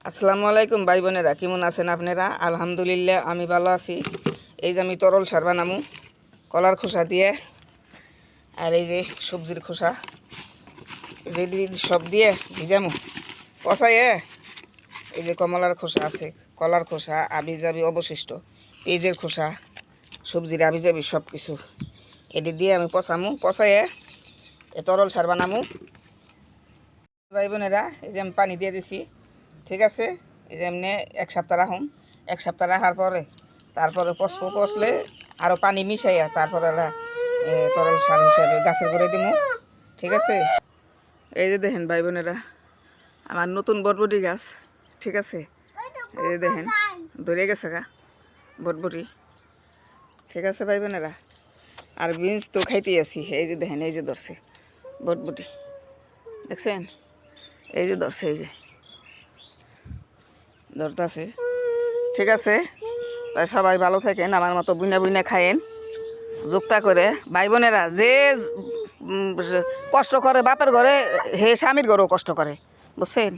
আসসালামু আলাইকুম ভাই বোনেরা, কেমন আছেন আপনারা? আলহামদুলিল্লাহ আমি ভালো আছি। এই যে আমি তরল সার বানামু কলার খোসা দিয়ে, আর এই যে সবজির খোসা, এই যে সব দিয়ে ভিজামু পচাইয়ে। এই যে কমলার খোসা আছে, কলার খোসা, আবি যাবি অবশিষ্ট, পেঁয়াজের খোসা, সবজির আবি যাবি সব কিছু এটি দিয়ে আমি পচাইয়ে এ তরল সার বানামু। ভাই বোনেরা, এই যে আমি পানি দিয়ে দিছি, ঠিক আছে। এই যে এমনি 1 সপ্তাহ রাখুন, 1 সপ্তাহ রাখার পরে তারপরে পচলে আরও পানি মিশাইয়া তারপরে তরল সার হিসাবে গাছের গোড়ায় দিমু, ঠিক আছে। এই যে দেখেন ভাই বোনেরা, আমার নতুন বটবটি গাছ, ঠিক আছে। এই যে দেখেন ধরে গেছে গা বটবটি, ঠিক আছে ভাই বোনেরা। আর বিনস তো খাইতেই আছি, এই যে দেখেন এই যে ধরছে বটবটি, দেখছেন এই যে ধরছে, এই যে ধরতেছে, ঠিক আছে। তাই সবাই ভালো থাকেন, আমার মতো বুইনা বুইনা খায়েন যুক্তা করে। ভাই বোনেরা, যে কষ্ট করে বাপের ঘরে, হে স্বামীর ঘরেও কষ্ট করে, বুঝছেন।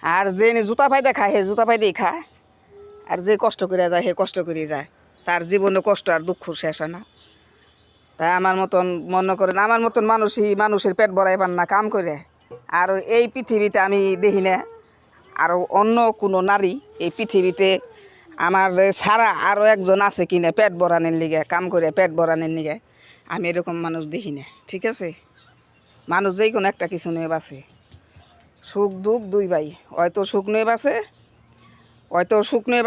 আর যে জুতা পাইদা খায়, হে জুতা পাইদেই খায়। আর যে কষ্ট করে যায়, হে কষ্ট করে যায়, তার জীবনে কষ্ট আর দুঃখ শেষ হয় না। তাই আমার মতন মনে করেন, আমার মতন মানুষের পেট ভরাইবার না কাম করে। আর এই পৃথিবীতে আমি দেখি না আরও অন্য কোনো নারী এই পৃথিবীতে আমার ছাড়া আরও একজন আছে কিনা পেট ভরানোর লিগে, কাম করে পেট ভরানোর লিগে। আমি এরকম মানুষ দেখি না, ঠিক আছে। মানুষ যেই কোনো একটা কিছু নিয়ে বাঁচে, সুখ দুঃখ দুই ভাই, হয়তো সুখ নিয়ে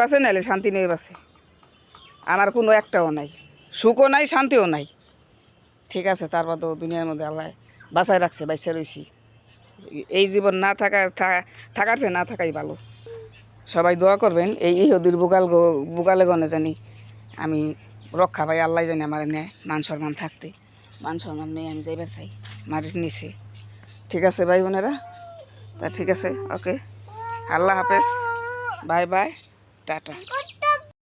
বাঁচে, নাহলে শান্তি নিয়ে বাঁচে। আমার কোনো একটাও নাই, সুখও নাই শান্তিও নাই, ঠিক আছে। তারপর তো দুনিয়ার মধ্যে আল্লাহ বাঁচায় রাখছে, বাইসা রয়েছি। এই জীবন না থাকার চেয়ে না থাকাই ভালো। সবাই দোয়া করবেন, এই ইহুদির বুগালে গনে জানি আমি রক্ষা পাই, আল্লাহ জানি আমার নেয় মান সম্মান থাকতে। মান সম্মান নেই, আমি যাইবার চাই মাটির নিচে, ঠিক আছে ভাই বোনেরা। তা ঠিক আছে, ওকে, আল্লাহ হাফেজ, বাই বাই, টাটা।